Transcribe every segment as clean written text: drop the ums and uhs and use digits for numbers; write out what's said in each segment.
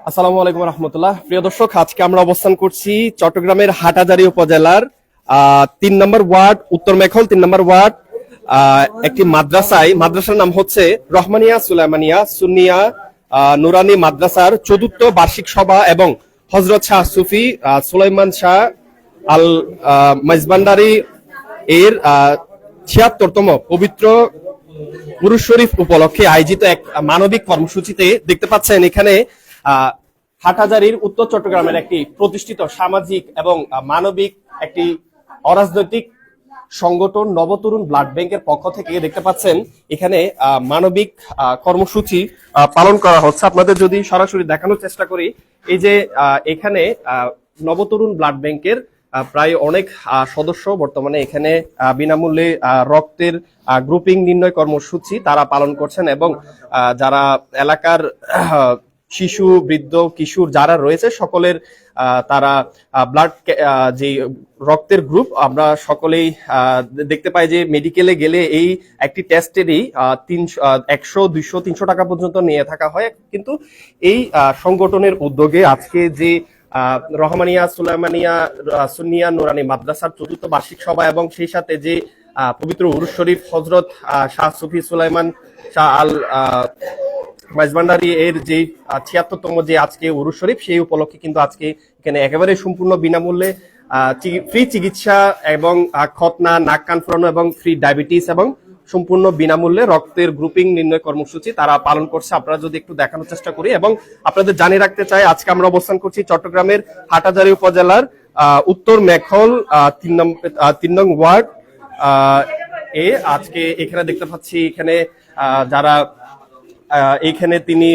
আসসালামু আলাইকুম রহমতুল্লাহ। প্রিয় দর্শক, আজকে আমরা অবস্থান করছি চট্টগ্রামের হাটহাজারী উপজেলার ৩ নম্বর ওয়ার্ড উত্তর মেখল ৩ নম্বর ওয়ার্ড একটি মাদ্রাসার নাম হচ্ছে রহমানিয়া সুলাইমানিয়া সুন্নিয়া নুরানি মাদ্রাসার ৪র্থ বার্ষিক সভা এবং হযরত শাহ সুফি সুলাইমান শাহ আল মাইজভান্ডারী এর ৭৬তম পবিত্র উরুস শরীফ উপলক্ষে আয়োজিত এক মানবিক কর্মসূচিতে দেখতে পাচ্ছেন এখানে হাটহাজারীর উত্তর চট্টগ্রামের একটি প্রতিষ্ঠিত সামাজিক এবং মানবিক একটি অরাজনৈতিক সংগঠন নবতরুণ ব্লাড ব্যাংকের পক্ষ থেকে দেখতে পাচ্ছেন এখানে মানবিক কর্মসূচি পালন করা হচ্ছে। আপনাদের যদি সরাসরি দেখানোর চেষ্টা করি, এই যে এখানে নবতরুণ ব্লাড ব্যাংকের প্রায় অনেক সদস্য বর্তমানে এখানে বিনামূল্যে রক্তের গ্রুপিং নির্ণয় কর্মসূচি তারা পালন করছেন এবং যারা এলাকার শিশু বৃদ্ধ কিশোর যারা রয়েছে সকলের তারা ব্লাড যে রক্তের গ্রুপ আমরা সকলেই দেখতে পাই যে মেডিকেলে গেলে এই একটি টেস্টেরই 100, 200, 300 টাকা পর্যন্ত নিয়ে থাকা হয়। কিন্তু এই সংগঠনের উদ্যোগে আজকে যে রহমানিয়া সুলাইমানিয়া সুন্নিয়া নুরানি মাদ্রাসার ৪র্থ বার্ষিক সভা এবং সেই সাথে যে পবিত্র উরুস শরীফ হযরত শাহ সুফি সুলাইমান শাহ আল মাইজভান্ডারী এর যে ৭৬তম যে আজকে উরুস শরীফ, সেই উপলক্ষে কিন্তু আজকে এখানে একেবারে সম্পূর্ণ বিনামূল্যে ফ্রি চিকিৎসা এবং খতনা, নাক কান ফোরানো এবং ফ্রি ডায়াবেটিস এবং সম্পূর্ণ বিনামূল্যে রক্তের গ্রুপিং নির্ণয় কর্মসূচি তারা পালন করছে। আপনারা যদি একটু দেখানোর চেষ্টা করি এবং আপনাদের জানিয়ে রাখতে চাই আজকে আমরা অবস্থান করছি চট্টগ্রামের হাটহাজারী উপজেলার উত্তর মেখল ৩ নং ওয়ার্ড এ আজকে এখানে দেখতে পাচ্ছি এখানে যারা এইখানে তিনি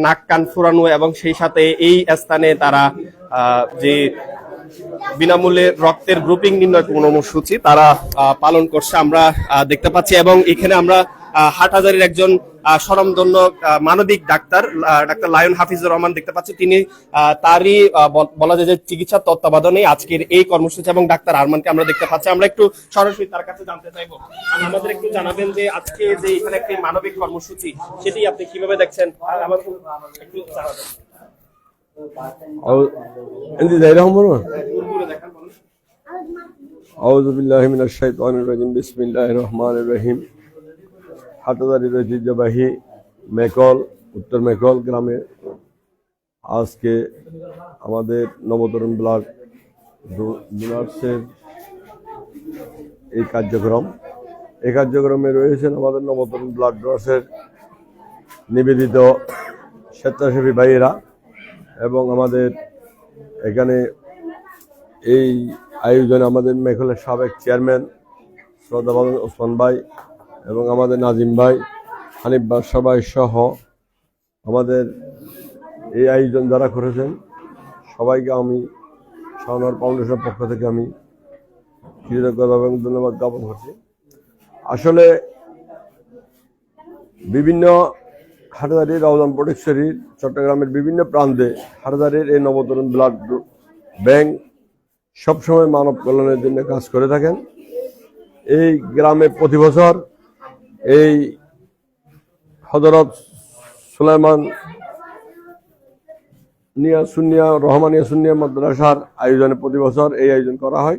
নাক কান ফুরানো এবং সেই সাথে এই স্থানে তারা যে বিনামূল্যে রক্তের গ্রুপিং নির্ণয় কর্মসূচি তারা পালন করছে আমরা দেখতে পাচ্ছি। এবং এখানে আমরা হাটহাজারীর একজন স্বনামধন্য মানবিক ডাক্তার লায়ন হাফিজুর রহমান দেখতে পাচ্ছি, তিনি তারই বলা যায় যে চিকিৎসার তত্ত্বাবধানে আজকের এই কর্মসূচি এবং ডাক্তার আরমানকে আমরা দেখতে পাচ্ছি। আমরা একটু সরাসরি তার কাছে জানতে চাইবো, আমাদের একটু জানাবেন যে আজকে যে এখানে একটি মানবিক কর্মসূচি সেটি আপনি কিভাবে দেখছেন, আমাদের একটু জানাবেন। আউযু বিল্লাহি মিনাশ শাইতানির রাজিম বিসমিল্লাহির রহমানির রহিম। হাটহাজারীর ঐতিহ্যবাহী মেকল উত্তর মেকল গ্রামে আজকে আমাদের নবতরুণ ব্লাড ডোনার্সের এই কার্যক্রমে রয়েছেন আমাদের নবতরুণ ব্লাড ডোনার্সের নিবেদিত স্বেচ্ছাসেবী ভাইয়েরা এবং আমাদের এখানে এই আয়োজনে আমাদের মেখলের সাবেক চেয়ারম্যান শ্রদ্ধাভাজন ওসমান ভাই এবং আমাদের নাজিম ভাই, হানিফ বাদশা ভাই সহ আমাদের এই আয়োজন যারা করেছেন সবাইকে আমি শাহনওয়ার ফাউন্ডেশনের পক্ষ থেকে আমি কৃতজ্ঞতা এবং ধন্যবাদ জ্ঞাপন করছি। আসলে বিভিন্ন হাটহাজারী রাউজান ফটিকছড়ি চট্টগ্রামের বিভিন্ন প্রান্তে হাটহাজারীর এই নবতরুণ ব্লাড ব্যাংক সবসময় মানব কল্যাণের জন্য কাজ করে থাকেন। এই গ্রামে প্রতি বছর এই হযরত সুলাইমান রহমানিয়া সুন্নিয়া মাদ্রাসার আয়োজনে প্রতি বছর এই আয়োজন করা হয়।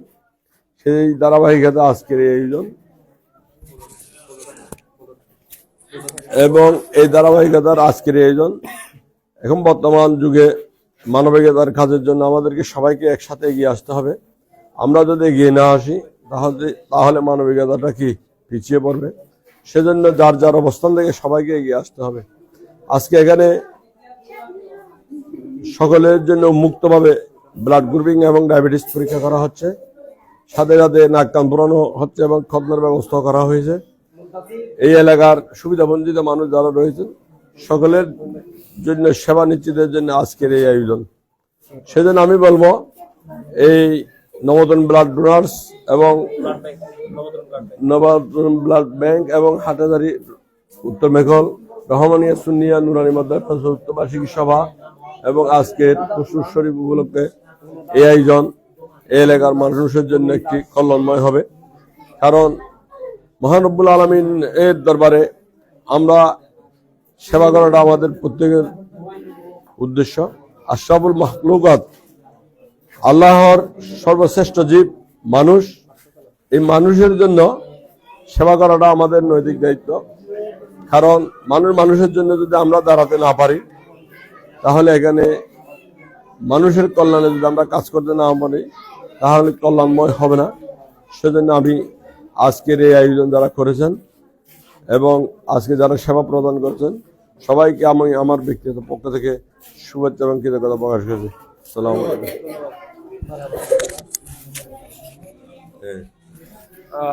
সেই ধারাবাহিকতা আজকের এই আয়োজন এবং এই ধারাবাহিকতার আজকের আয়োজন। এখন বর্তমান যুগে মানবিকতার কাজের জন্য আমাদেরকে সবাইকে একসাথে এগিয়ে আসতে হবে। আমরা যদি এগিয়ে না আসি তাহলে মানবিকতাটা কি পিছিয়ে পড়বে। সেজন্য যার যার অবস্থান থেকে সবাইকে এগিয়ে আসতে হবে। আজকে এখানে সকলের জন্য মুক্তভাবে ব্লাড গ্রুপিং এবং ডায়াবেটিস পরীক্ষা করা হচ্ছে, সাথে সাথে নাক কান ফোরানো হচ্ছে এবং খতনার ব্যবস্থা করা হয়েছে। এই এলাকার সুবিধাবঞ্চিত মানুষ যারা রয়েছেন সকলের জন্য সেবা নিশ্চিতের জন্য আজকের এই আয়োজন। সেজন্য আমি বলবো এই নবতরুণ ব্লাড ডোনার্স এবং নবতরুণ ব্লাড ব্যাংক এবং হাটহাজারী উত্তর মেখল রহমানিয়া সুন্নিয়া নুরানি মাদ্রাসা ৪র্থ বার্ষিকী সভা এবং আজকের উরুস শরীফ উপলক্ষে এই আয়োজন এই এলাকার মানুষের জন্য একটি কল্যাণময় হবে। কারণ মহান রব্বুল আলামিন এর দরবারে আমরা সেবা করাটা আমাদের প্রত্যেকের উদ্দেশ্য। আশরাফুল মাখলুকাত, আল্লাহর সর্বশ্রেষ্ঠ জীব মানুষ, এই মানুষের জন্য সেবা করাটা আমাদের নৈতিক দায়িত্ব। কারণ মানুষের জন্য যদি আমরা দাঁড়াতে না পারি, তাহলে এখানে মানুষের কল্যাণে যদি আমরা কাজ করতে না পারি, তাহলে কল্যাণময় হবে না। সেজন্য আমি আজকের এই আয়োজন যারা করেছেন এবং আজকে যারা সেবা প্রদান করেছেন, সবাইকে আমি আমার ব্যক্তিগত পক্ষ থেকে শুভেচ্ছা এবং কৃতজ্ঞতা প্রকাশ করছি। আসসালামু আলাইকুম।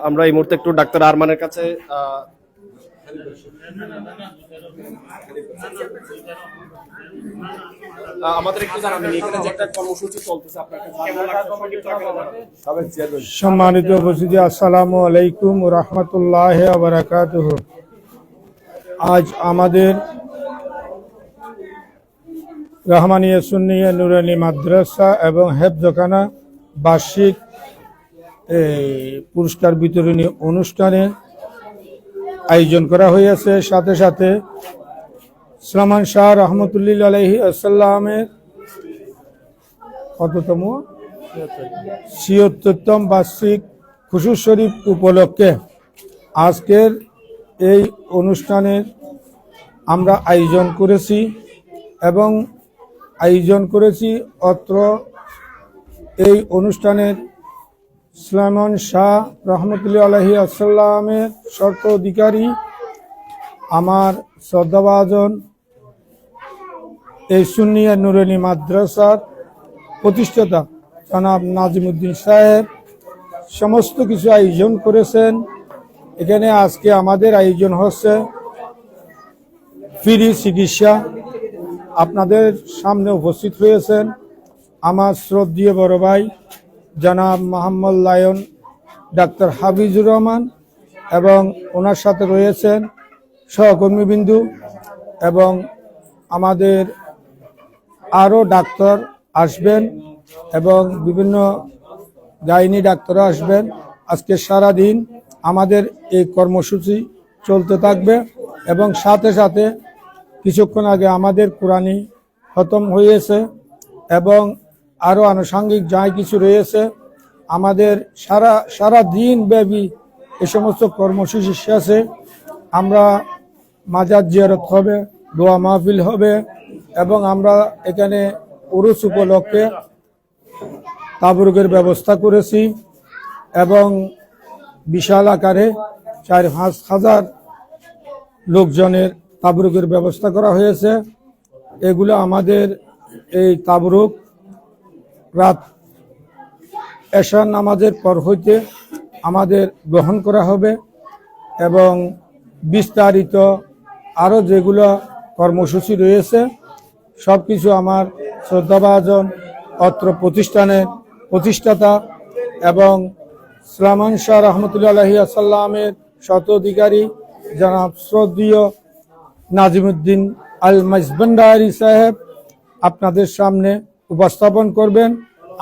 আমরা এই মুহূর্তে একটু ডাক্তার আরমানের কাছে আমাদের একটু জানাবেন এখানে যে একটা কর্মসূচি চলতেছে আপনার কাছে কেমন লাগছে? সম্মানিত উপস্থিতি, আসসালামু আলাইকুম ওয়া রাহমাতুল্লাহি ওয়া বারাকাতুহু। আজ আমাদের রহমানিয়া সুন্নিয়া নুরানি মাদ্রাসা এবং হেফজখানা বার্ষিক পুরস্কার বিতরণী অনুষ্ঠানে আয়োজন করা হয়েছে। সাথে সাথে সুলাইমান শাহ রহমতুল্লাহ আলাইহি আসাল্লামের কততম ৭৬তম বার্ষিক খুশুর শরীফ উপলক্ষে আজকের এই অনুষ্ঠানের আমরা আয়োজন করেছি এবং আয়োজন করেছি অত্র এই অনুষ্ঠানের সুলাইমান শাহ রহমতুল্লাহ আলাইহি আসাল্লামের শর্ত অধিকারী আমার শ্রদ্ধাভাজন এই সুন্নিয়া নুরানি মাদ্রাসার প্রতিষ্ঠাতা জনাব নাজিমউদ্দিন সাহেব সমস্ত কিছু আয়োজন করেছেন। এখানে আজকে আমাদের আয়োজন হচ্ছে ফ্রি চিকিৎসা। আপনাদের সামনে উপস্থিত হয়েছেন আমার শ্রদ্ধেয় বড় ভাই জনাব মোহাম্মদ লায়ন ডাক্তার হাফিজুর রহমান এবং ওনার সাথে রয়েছেন সহকর্মীবৃন্দু এবং আমাদের আরও ডাক্তার আসবেন এবং বিভিন্ন গাইনি ডাক্তাররা আসবেন। আজকে সারাদিন আমাদের এই কর্মসূচি চলতে থাকবে এবং সাথে সাথে কিছুক্ষণ আগে আমাদের কোরআনী খতম হয়েছে এবং আরও আনুষঙ্গিক যা কিছু রয়েছে আমাদের সারা দিন ব্যাপী এই সমস্ত কর্মসূচি শেষে আমরা মাজার জিয়ারত হবে, দোয়া মাহফিল হবে এবং আমরা এখানে উরুস উপলক্ষে তাবরুকের ব্যবস্থা করেছি এবং বিশাল আকারে ৪-৫ হাজার লোকজনের তাবরুকের ব্যবস্থা করা হয়েছে। এগুলো আমাদের এই তাবরুক রাত এশার নামাজের পর হইতে আমাদের গ্রহণ করা হবে এবং বিস্তারিত আরও যেগুলো কর্মসূচি রয়েছে সব কিছু আমার শ্রদ্ধাভাজন অত্র প্রতিষ্ঠানের প্রতিষ্ঠাতা এবং সুলাইমান শাহ রহমতুল্লাহ আলাইহি আসাল্লামের শত অধিকারী জনাব শ্রদ্ধেয় নাজিমউদ্দিন আল মাইজভান্ডারী সাহেব আপনাদের সামনে উপস্থাপন করবেন।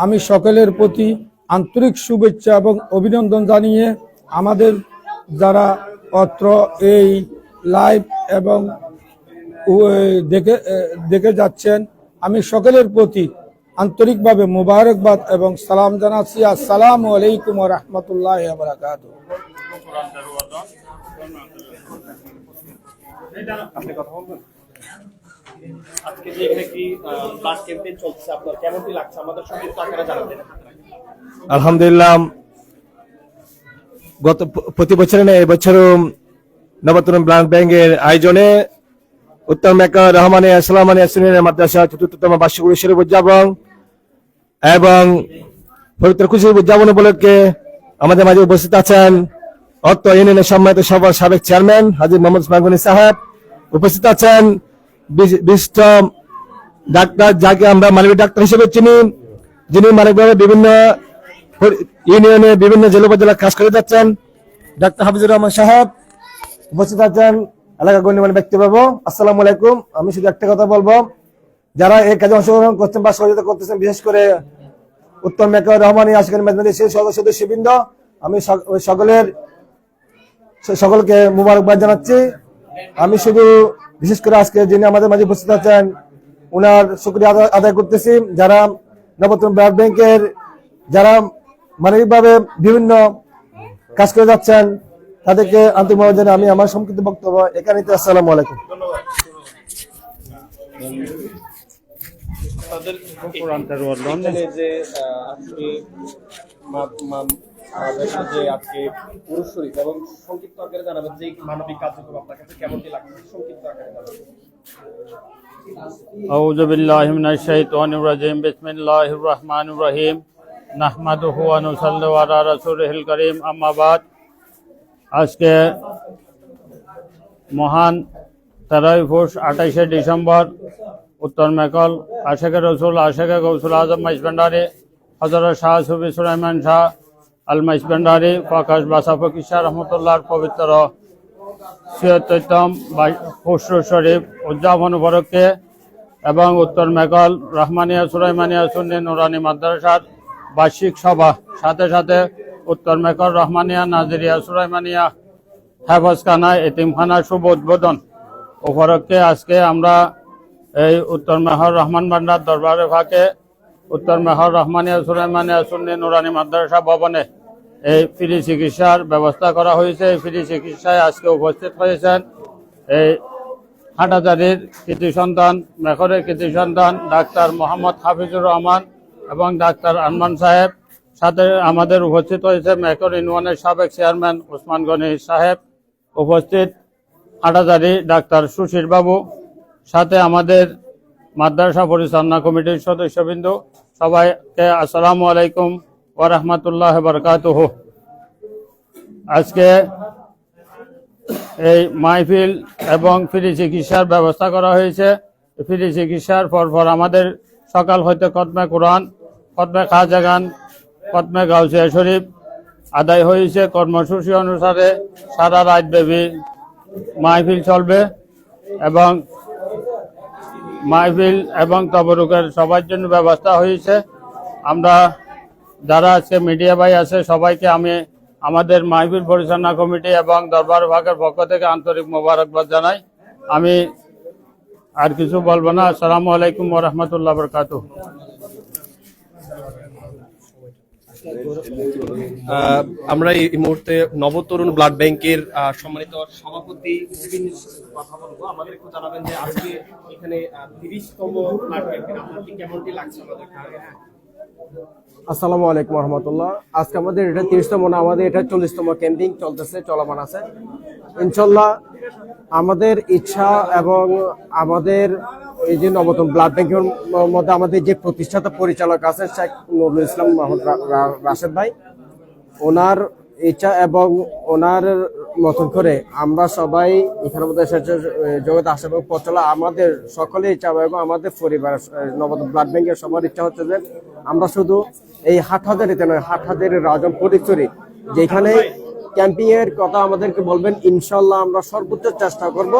আমি সকলের প্রতি আন্তরিক শুভেচ্ছা এবং অভিনন্দন জানিয়ে আমাদের যারা অত্র এই লাইভ এবং দেখে যাচ্ছেন আমি সকলের প্রতি আন্তরিকভাবে মোবারকবাদ এবং সালাম জানাচ্ছি। আসসালামু আলাইকুম ওয়া রাহমাতুল্লাহি ওয়া বারাকাতুহু। আপনি কথা বলবেন? আজকে যে এখানে কি ব্লাড ক্যাম্পেইন চলছে আপনার কেমন কি লাগছে আমাদের সঙ্গে একটু আপনারা জানাবেন। আলহামদুলিল্লাহ, গত প্রতি বছরে না এবছরও নবতরুণ ব্লাড ব্যাংকের আয়োজনে উত্তর মেকা রহমানিয়া ইসলামিয়া সুন্নিয়া মাদ্রাসা ৪র্থতম বার্ষিক উৎসব উদযাপন এবং পবিত্র খুশির উদযাপন উপলক্ষে আমাদের মাঝে উপস্থিত আছেন অত্র ইউনিয়নের সম্মানিত সভার সাবেক চেয়ারম্যান হাজী মোহাম্মদ ইসমাইল গনি সাহেব, উপস্থিত আছেন বিশিষ্ট ডাক্তার যাকে আমরা মানবিক ডাক্তার হিসেবে চিনি, যিনি মানবিকভাবে বিভিন্ন ইউনিয়নে বিভিন্ন জেলা উপজেলা কাজ করে যাচ্ছেন, ডাক্তার হাফিজুর রহমান সাহেব, উপস্থিত আছেন এলাকার গণ্যমান্য ব্যক্তিবর্গ। আসসালামু আলাইকুম। আমি শুধু একটা কথা বলবো, যারা এই কাজে অংশগ্রহণ করছেন বা সহযোগিতা করতেছেন, বিশেষ করে উত্তর মেকা রহমানিয়া আশিকানী মাজলিসের সদস্যবৃন্দ, আমি সকলকে মুবারকবাদ জানাচ্ছি। আমি শুধু বিশেষ করে আজকে যিনি আমাদের মাঝে উপস্থিত আছেন ওনার শুকরিয়া আদায় করতেছি। যারা নবতরুণ ব্লাড ব্যাংকের যারা মানবিকভাবে বিভিন্ন কাজ করে যাচ্ছেন তাদেরকে আন্তরিকভাবে জানাই আমি আমার সংক্ষিপ্ত বক্তব্য এখানে। আসসালামু আলাইকুম। এখানে যে আজকে যে আজকে পুরুষ শরীফ এবং সংক্ষিপ্ত আকারে জানাবেন যে মানবিক কার্যক্রম আপনার কাছে কেমনটি লাগছে, সংক্ষিপ্ত আকারে জানাবেন। আউযু বিল্লাহি মিনাশ শাইতানির রাজিম। বিসমিল্লাহির রহমানির রহিম। নাহমাদুহু ওয়া নুসাল্লি আলা রাসূলিল কারীম। আম্মা বাদ। আজকে মহান 28 ডিসেম্বর উত্তর মেকল আশেকে রসুল আশেকে গৌসুল আজম মাইজভান্ডারি হযরত শাহ সুফি সুলাইমান শাহ আল মাইজভান্ডারি প্রকাশ বাসা ফকির শাহ রহমতুল্লাহর পবিত্র ৭৬তম খুশরু শরীফ উদযাপন উপলক্ষে এবং উত্তর মেকল রহমানিয়া সুলাইমানিয়া সুন্নি নুরানি মাদ্রাসার বার্ষিক সভা, সাথে সাথে উত্তর মেকল রহমানিয়া নাজিরিয়া সুলাইমানিয়া হেফাজখানা এতিমখানা শুভ উদ্বোধন উপলক্ষে আজকে আমরা এই উত্তর মেহর রহমান ভান্ডার দরবারে ফাঁকে উত্তর মেহর রহমানিয়া সুলাইমানিয়া সুন্নি নুরানি মাদ্রাসা ভবনে এই ফ্রি চিকিৎসার ব্যবস্থা করা হয়েছে। এই ফ্রি চিকিৎসায় আজকে উপস্থিত হয়েছেন এই হাটাজারির কৃতি সন্তান, মেখরের কৃতি সন্তান ডাক্তার মোহাম্মদ হাফিজুর রহমান এবং ডাক্তার আরমান সাহেব। সাথে আমাদের উপস্থিত হয়েছে মেখর ইউনিয়নের সাবেক চেয়ারম্যান ওসমান গনি সাহেব, উপস্থিত হাটাজারি ডাক্তার সুশীর বাবু, সাথে আমাদের মাদ্রাসা পরিচালনা কমিটির সদস্যবৃন্দ। সবাইকে আসসালামু আলাইকুম ওয়া রাহমাতুল্লাহি ওয়া বারাকাতুহু। আজকে এই মাহফিল এবং ফ্রি চিকিৎসার ব্যবস্থা করা হয়েছে। ফ্রি চিকিৎসার পরপর আমাদের সকাল হইতে খতমে কোরআন, খতমে খাজাগান, খতমে গাউসিয়া শরীফ আদায় হয়েছে। কর্মসূচি অনুসারে সারা রাত ব্যাপী মাহফিল চলবে এবং মাহফিল এবং তবরুকের সবার জন্য ব্যবস্থা হয়েছে। আমরা যারা আজকে মিডিয়া ভাই আছে সবাইকে আমি আমাদের মাহফিল পরিচালনা কমিটি এবং দরবার বিভাগের পক্ষ থেকে আন্তরিক মোবারকবাদ জানাই। আমি আর কিছু বলবো না। আসসালামু আলাইকুম ওয়া রাহমাতুল্লাহি ওয়া বারাকাতুহু। আমরা এই মুহূর্তে নবতরুণ ব্লাড ব্যাংকের সম্মানিত সভাপতি কথা বলবো। আমাদের একটু জানাবেন যে আজকে এখানে 30তম ব্লাড ব্যাংকের আপনার কেমনটি লাগছে আমাদের? আসসালামু আলাইকুম রহমতুল্লাহ। আজকে আমাদের এটা 30তম না, আমাদের এটা 40তম ক্যাম্পিং চলতেছে, চলমান আছে। ইনশাল্লাহ আমাদের ইচ্ছা এবং আমাদের এই যে নবতম ব্লাড ব্যাংকের মধ্যে আমাদের যে প্রতিষ্ঠাতা পরিচালক আছেন শেখ নুরুল ইসলাম মোহাম্মদ রাশেদ ভাই, ওনার ইচ্ছা এবং ওনার মতন করে আমরা সবাই এখানের মধ্যে জগতে আসা এবং পচলা আমাদের সকলে ইচ্ছা এবং আমাদের পরিবার নবতম ব্লাড ব্যাংকের সবার ইচ্ছা হচ্ছে যে আমরা শুধু এই হাটহাজারিতে নয়, হাটহাজারির রাজন পরিচরি যেখানে ক্যাম্পিং এর কথা আমাদেরকে বলবেন, ইনশাল্লাহ আমরা সর্বোচ্চ চেষ্টা করব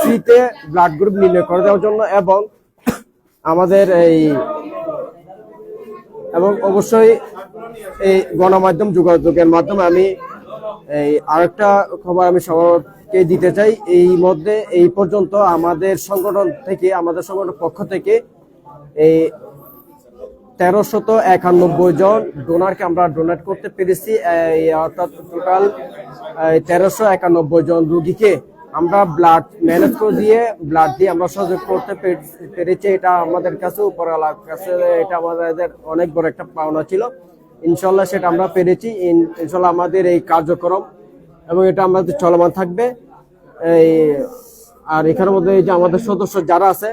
ফ্রিতে ব্লাড গ্রুপ নির্ণয় করে দেওয়ার জন্য। এবং আমাদের এবং অবশ্যই এই গণমাধ্যম যোগাযোগের মাধ্যমে আমি আরেকটা খবর আমি সবাইকে দিতে চাই। এই পর্যন্ত আমাদের সংগঠন পক্ষ থেকে এই 1391 জন ডোনারকে আমরা ডোনেট করতে পেরেছি। অর্থাৎ টোটাল 1391 জন রোগীকে আমরা ব্লাড ম্যানেজ করে দিয়ে ব্লাড দিয়ে আমরা সহযোগ করতে পেরেছি। এটা আমাদের কাছে উপরওয়ালার কাছে এটা আমাদের অনেক বড় একটা পাওনা ছিল। ইনশাল্লাহ সেটা আমরা পেরেছি। ইনশাল্লাহ আমাদের এই কার্যক্রম এবং এটা আমাদের চলমান থাকবে। আর এখানের মধ্যে এই যে আমাদের সদস্য যারা আছে,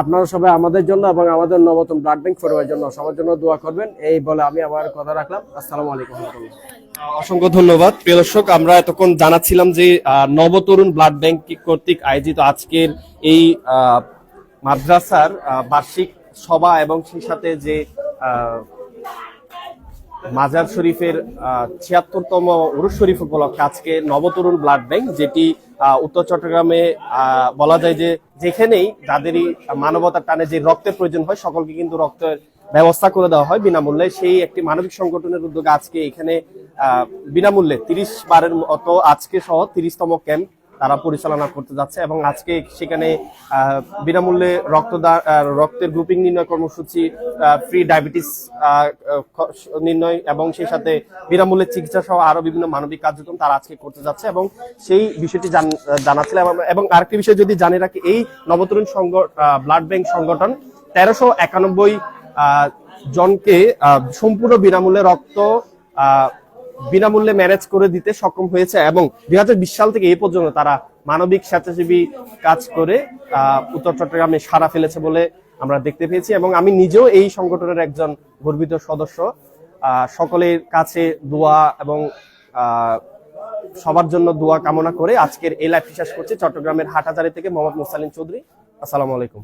আপনারা সবাই আমাদের জন্য এবং আমাদের নবতম ব্লাড ব্যাংক পরিবারের জন্য সবার জন্য দোয়া করবেন। এই বলে আমি আমার কথা রাখলাম। আসসালামু আলাইকুম। অসংখ্য ধন্যবাদ। প্রিয় দর্শক, আমরা এতক্ষণ জানাচ্ছিলাম যে নবতরুণ ব্লাড ব্যাংক কর্তৃক আয়োজিত আজকের এই মাদ্রাসার বার্ষিক সভা এবং সেই সাথে যে মাজার শরীফের ৭৬তম উরুস শরীফ উপলক্ষে আজকে নবতরুণ ব্লাড ব্যাংক, যেটি উত্তর চট্টগ্রামে বলা যায় যে যেখানেই যাদেরই মানবতার টানে যে রক্তের প্রয়োজন হয় সকলকে কিন্তু রক্তের ব্যবস্থা করে দেওয়া হয় বিনামূল্যে। সেই একটি মানবিক সংগঠনের উদ্যোগে আজকে এখানে বিনামূল্যে 30 বারের মতো আজকে সহ 30তম ক্যাম্প তারা পরিচালনা করতে যাচ্ছে এবং আজকে সেখানে বিনামূল্যে রক্তের গ্রুপিং নির্ণয় কর্মসূচি, ফ্রি ডায়াবেটিস নির্ণয় এবং সেই সাথে বিনামূল্যে চিকিৎসা সহ আরো বিভিন্ন মানবিক কার্যক্রম তারা আজকে করতে যাচ্ছে এবং সেই বিষয়টি জানাচ্ছিলাম। এবং আরেকটি বিষয় যদি জানিয়ে রাখি, এই নবতরুণ ব্লাড ব্যাংক সংগঠন 1391 জনকে সম্পূর্ণ বিনামূল্যে রক্ত বিনামূল্যে ম্যানেজ করে দিতে সক্ষম হয়েছে এবং 2020 সাল থেকে এই পর্যন্ত তারা মানবিক স্বেচ্ছাসেবী কাজ করে উত্তর চট্টগ্রামে সাড়া ফেলেছে বলে আমরা দেখতে পেয়েছি এবং আমি নিজেও এই সংগঠনের একজন গর্বিত সদস্য। সকলের কাছে দোয়া এবং সবার জন্য দোয়া কামনা করে আজকের এই লাইভ শেষ করছি। চট্টগ্রামের হাটহাজারী থেকে মোহাম্মদ মুসালিম চৌধুরী। আসসালামু আলাইকুম।